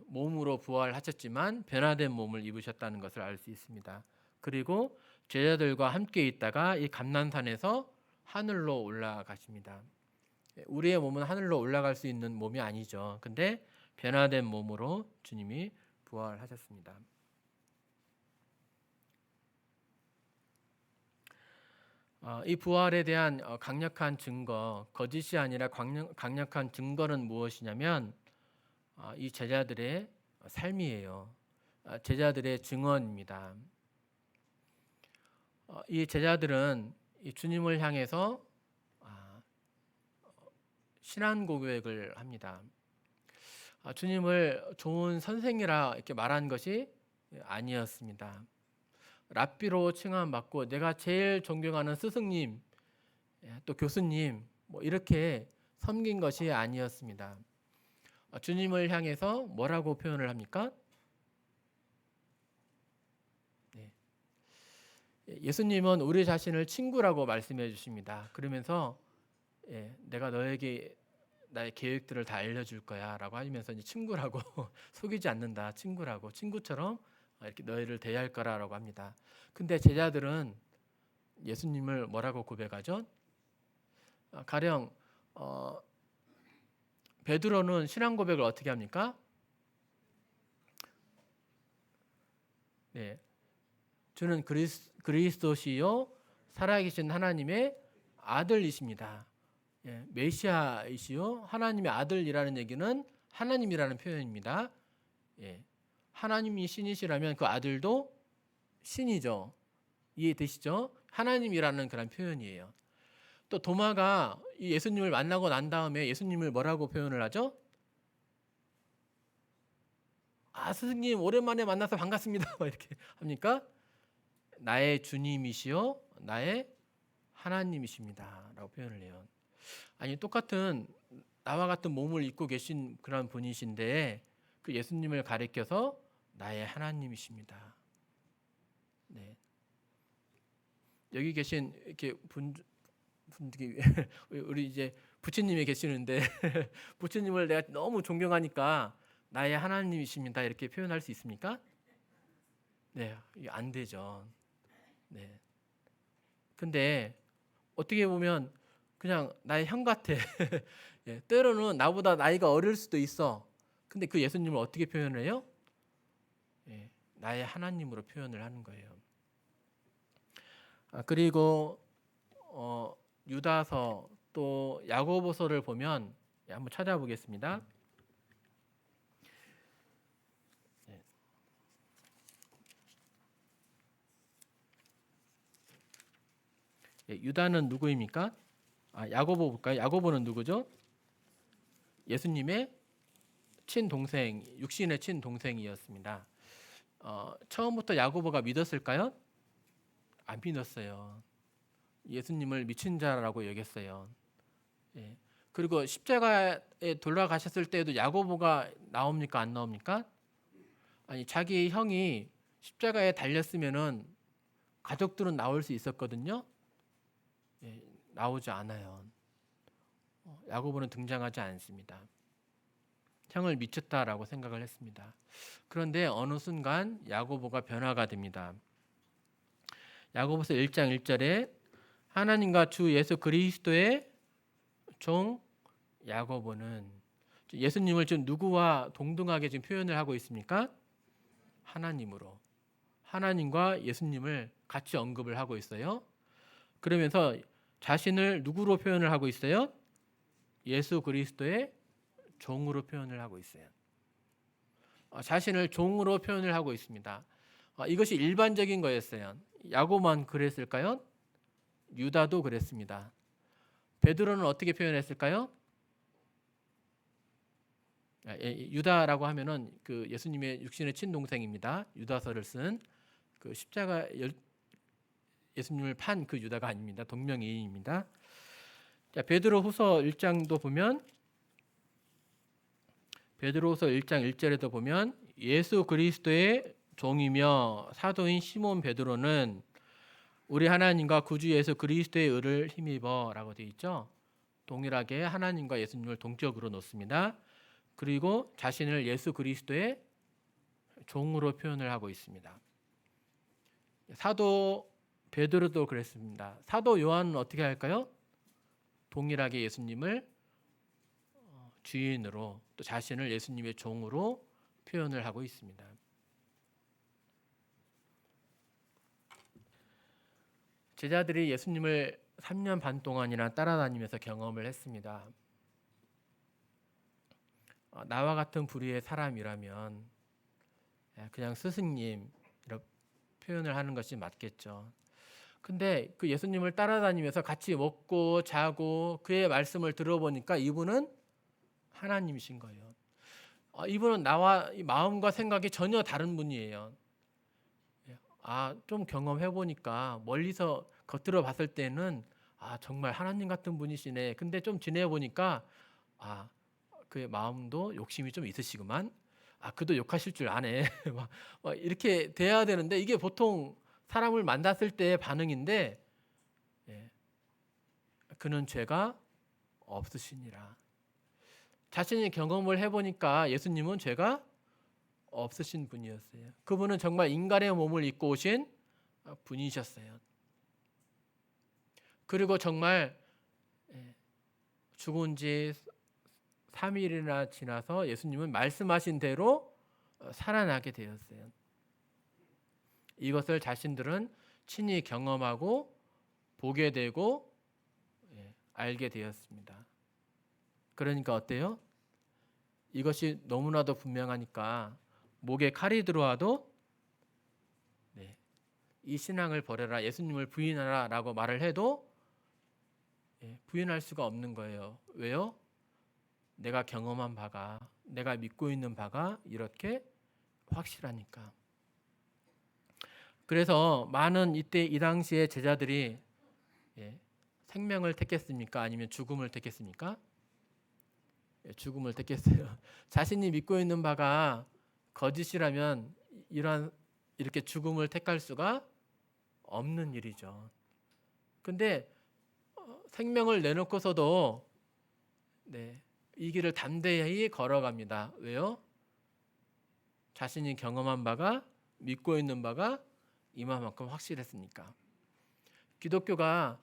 몸으로 부활하셨지만 변화된 몸을 입으셨다는 것을 알 수 있습니다. 그리고 제자들과 함께 있다가 이 감난산에서 하늘로 올라가십니다. 우리의 몸은 하늘로 올라갈 수 있는 몸이 아니죠. 근데 변화된 몸으로 주님이 부활하셨습니다. 이 부활에 대한 강력한 증거, 거짓이 아니라 강력한 증거는 무엇이냐면 이 제자들의 삶이에요. 제자들의 증언입니다. 이 제자들은 이 주님을 향해서 신앙 고백을 합니다. 주님을 좋은 선생이라 이렇게 말한 것이 아니었습니다. 랍비로 칭함받고 내가 제일 존경하는 스승님, 또 교수님 뭐 이렇게 섬긴 것이 아니었습니다. 주님을 향해서 뭐라고 표현을 합니까? 네. 예수님은 우리 자신을 친구라고 말씀해 주십니다. 그러면서 내가 너에게 나의 계획들을 다 알려줄 거야 라고 하면서 이제 친구라고 속이지 않는다, 친구라고, 친구처럼 이렇게 너희를 대할 거라고 합니다. 근데 제자들은 예수님을 뭐라고 고백하죠? 가령 베드로는 신앙 고백을 어떻게 합니까? 네, 주는 그리스도시요 살아계신 하나님의 아들이십니다. 메시아이시요 하나님의 아들이라는 얘기는 하나님이라는 표현입니다. 하나님이 신이시라면 그 아들도 신이죠. 이해되시죠? 하나님이라는 그런 표현이에요. 또 도마가 이 예수님을 만나고 난 다음에 예수님을 뭐라고 표현을 하죠? 스승님 오랜만에 만나서 반갑습니다. 이렇게 합니까? 나의 주님이시요 나의 하나님이십니다 라고 표현을 해요. 아니 똑같은 나와 같은 몸을 입고 계신 그런 분이신데 그 예수님을 가리켜서 나의 하나님이십니다. 네. 여기 계신 이렇게 분들이 우리 이제 부처님이 계시는데 부처님을 내가 너무 존경하니까 나의 하나님이십니다 이렇게 표현할 수 있습니까? 네, 안 되죠. 네. 근데 어떻게 보면 그냥 나의 형 같아. 때로는 나보다 나이가 어릴 수도 있어. 근데 그 예수님을 어떻게 표현을 해요? 나의 하나님으로 표현을 하는 거예요. 그리고 유다서 또 야고보서를 보면 한번 찾아보겠습니다. 유다는 누구입니까? 야고보 볼까요? 야고보는 누구죠? 예수님의 친동생, 육신의 친동생이었습니다. 처음부터 야고보가 믿었을까요? 안 믿었어요. 예수님을 미친 자라고 여겼어요. 그리고 십자가에 돌아가셨을 때도 야고보가 나옵니까? 안 나옵니까? 아니 자기 형이 십자가에 달렸으면은 가족들은 나올 수 있었거든요. 나오지 않아요. 야고보는 등장하지 않습니다. 형을 미쳤다라고 생각을 했습니다. 그런데 어느 순간 야고보가 변화가 됩니다. 야고보서 1장 1절에 하나님과 주 예수 그리스도의 종 야고보는 예수님을 지금 누구와 동등하게 지금 표현을 하고 있습니까? 하나님으로. 하나님과 예수님을 같이 언급을 하고 있어요. 그러면서 자신을 누구로 표현을 하고 있어요? 예수 그리스도의 종으로 표현을 하고 있어요. 자신을 종으로 표현을 하고 있습니다. 이것이 일반적인 거였어요. 야고보만 그랬을까요? 유다도 그랬습니다. 베드로는 어떻게 표현했을까요? 유다라고 하면은 그 예수님의 육신의 친동생입니다. 유다서를 쓴 그 십자가 예수님을 판 그 유다가 아닙니다. 동명이인입니다. 자, 베드로후서 1장도 보면 베드로후서 1장 1절에도 보면 예수 그리스도의 종이며 사도인 시몬 베드로는 우리 하나님과 구주 예수 그리스도의 의를 힘입어라고 되어 있죠. 동일하게 하나님과 예수님을 동격으로 놓습니다. 그리고 자신을 예수 그리스도의 종으로 표현을 하고 있습니다. 사도 베드로도 그랬습니다. 사도 요한은 어떻게 할까요? 동일하게 예수님을 주인으로 또 자신을 예수님의 종으로 표현을 하고 있습니다. 제자들이 예수님을 3년 반 동안이나 따라다니면서 경험을 했습니다. 나와 같은 부류의 사람이라면 그냥 스승님 이렇게 표현을 하는 것이 맞겠죠. 근데 그 예수님을 따라다니면서 같이 먹고 자고 그의 말씀을 들어보니까 이분은 하나님이신 거예요. 이분은 나와 마음과 생각이 전혀 다른 분이에요. 좀 경험해 보니까 멀리서 겉으로 봤을 때는 정말 하나님 같은 분이시네. 근데 좀 지내 보니까 그의 마음도 욕심이 좀 있으시구만. 그도 욕하실 줄 아네. 막 이렇게 돼야 되는데 이게 보통 사람을 만났을 때의 반응인데, 예, 그는 죄가 없으시니라. 자신이 경험을 해보니까 예수님은 죄가 없으신 분이었어요. 그분은 정말 인간의 몸을 입고 오신 분이셨어요. 그리고 정말 죽은 지 3일이나 지나서 예수님은 말씀하신 대로 살아나게 되었어요. 이것을 자신들은 친히 경험하고 보게 되고 알게 되었습니다. 그러니까 어때요? 이것이 너무나도 분명하니까 목에 칼이 들어와도 이 신앙을 버려라, 예수님을 부인하라 라고 말을 해도 부인할 수가 없는 거예요. 왜요? 내가 경험한 바가, 내가 믿고 있는 바가 이렇게 확실하니까. 그래서 많은 이때 이 당시의 제자들이 생명을 택했습니까? 아니면 죽음을 택했습니까? 죽음을 택했어요. 자신이 믿고 있는 바가 거짓이라면 이렇게 죽음을 택할 수가 없는 일이죠. 근데 생명을 내놓고서도 이 길을 담대히 걸어갑니다. 왜요? 자신이 경험한 바가, 믿고 있는 바가 이만큼 확실했으니까. 기독교가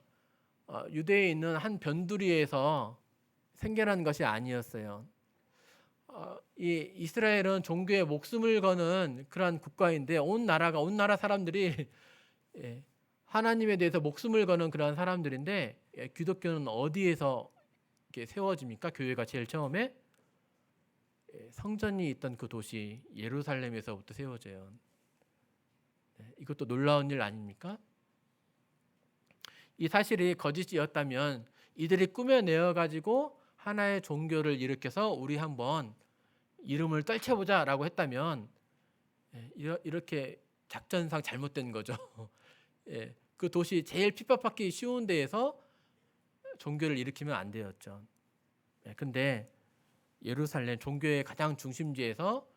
유대에 있는 한 변두리에서 생겨난 것이 아니었어요. 이 이스라엘은 종교에 목숨을 거는 그러한 국가인데 온 나라 사람들이 하나님에 대해서 목숨을 거는 그러한 사람들인데, 기독교는 어디에서 이렇게 세워집니까? 교회가 제일 처음에 성전이 있던 그 도시 예루살렘에서부터 세워져요. 이것도 놀라운 일 아닙니까? 이 사실이 거짓이었다면 이들이 꾸며내어 가지고 하나의 종교를 일으켜서 우리 한번 이름을 떨쳐보자라고 했다면 이렇게 작전상 잘못된 거죠. 그 도시 제일 핍박받기 쉬운 데에서 종교를 일으키면 안 되었죠. 근데 예루살렘 종교의 가장 중심지에서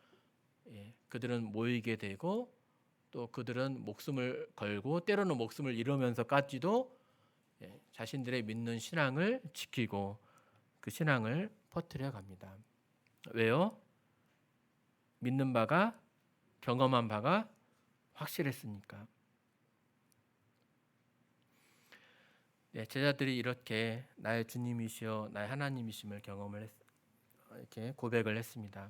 그들은 모이게 되고, 또 그들은 목숨을 걸고 때로는 목숨을 잃으면서까지도 자신들의 믿는 신앙을 지키고 그 신앙을 퍼뜨려 갑니다. 왜요? 믿는 바가, 경험한 바가 확실했으니까. 제자들이 이렇게 나의 주님이시여 나의 하나님이심을 경험을 이렇게 고백을 했습니다.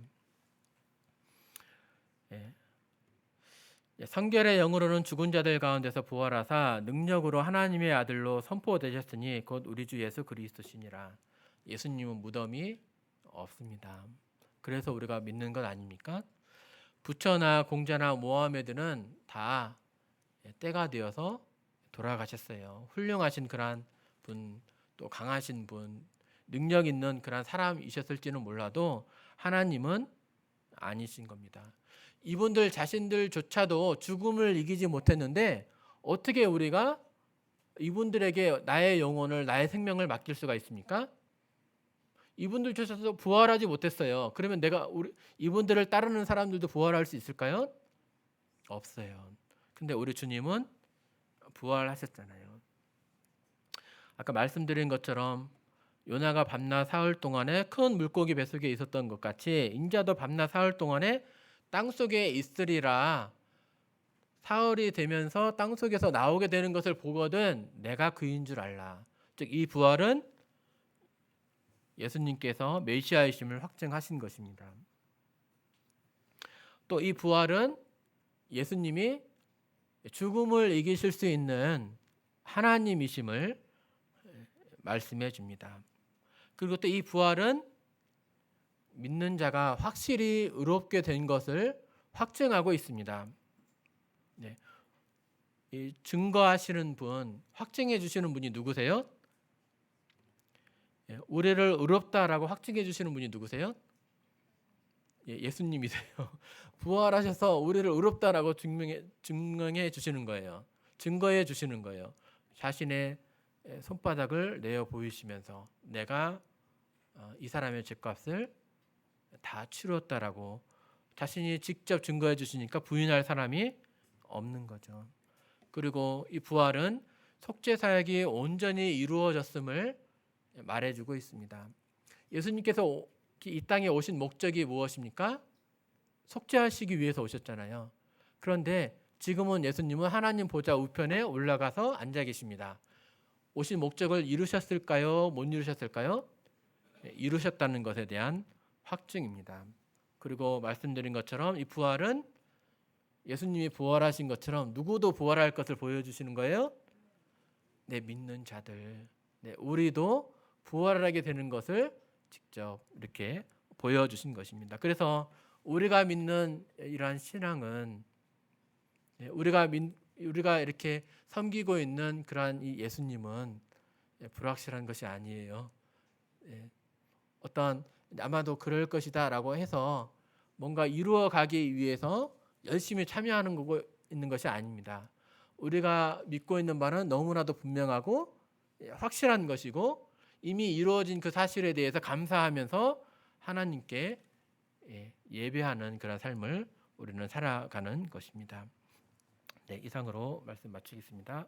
성결의 영으로는 죽은 자들 가운데서 부활하사 능력으로 하나님의 아들로 선포되셨으니 곧 우리 주 예수 그리스도시니라. 예수님은 무덤이 없습니다. 그래서 우리가 믿는 것 아닙니까? 부처나 공자나 모하메드는 다 때가 되어서 돌아가셨어요. 훌륭하신 그러한 분, 또 강하신 분, 능력 있는 그러한 사람이셨을지는 몰라도 하나님은 아니신 겁니다. 이분들 자신들조차도 죽음을 이기지 못했는데 어떻게 우리가 이분들에게 나의 영혼을, 나의 생명을 맡길 수가 있습니까? 이분들조차도 부활하지 못했어요. 그러면 이분들을 따르는 사람들도 부활할 수 있을까요? 없어요. 근데 우리 주님은 부활하셨잖아요. 아까 말씀드린 것처럼 요나가 밤낮 사흘 동안에 큰 물고기 뱃속에 있었던 것 같이 인자도 밤낮 사흘 동안에 땅속에 있으리라. 사흘이 되면서 땅속에서 나오게 되는 것을 보거든 내가 그인 줄 알라. 즉 이 부활은 예수님께서 메시아이심을 확증하신 것입니다. 또 이 부활은 예수님이 죽음을 이기실 수 있는 하나님이심을 말씀해 줍니다. 그리고 또 이 부활은 믿는 자가 확실히 의롭게 된 것을 확증하고 있습니다. 이 증거하시는 분, 확증해 주시는 분이 누구세요? 우리를 의롭다라고 확증해 주시는 분이 누구세요? 예수님이세요. 부활하셔서 우리를 의롭다라고 증명해 주시는 거예요. 증거해 주시는 거예요. 자신의 손바닥을 내어 보이시면서 내가 이 사람의 죄값을 다 치루었다라고 자신이 직접 증거해 주시니까 부인할 사람이 없는 거죠. 그리고 이 부활은 속죄 사역이 온전히 이루어졌음을 말해주고 있습니다. 예수님께서 이 땅에 오신 목적이 무엇입니까? 속죄하시기 위해서 오셨잖아요. 그런데 지금은 예수님은 하나님 보좌 우편에 올라가서 앉아 계십니다. 오신 목적을 이루셨을까요? 못 이루셨을까요? 이루셨다는 것에 대한 확증입니다. 그리고 말씀드린 것처럼 이 부활은 예수님이 부활하신 것처럼 누구도 부활할 것을 보여주시는 거예요. 믿는 자들, 우리도 부활하게 되는 것을 직접 이렇게 보여주신 것입니다. 그래서 우리가 믿는 이러한 신앙은 우리가 이렇게 섬기고 있는 그러한 이 예수님은 불확실한 것이 아니에요. 어떤 아마도 그럴 것이다라고 해서 뭔가 이루어가기 위해서 열심히 참여하는 거고 있는 것이 아닙니다. 우리가 믿고 있는 바는 너무나도 분명하고 확실한 것이고 이미 이루어진 그 사실에 대해서 감사하면서 하나님께 예배하는 그런 삶을 우리는 살아가는 것입니다. 이상으로 말씀 마치겠습니다.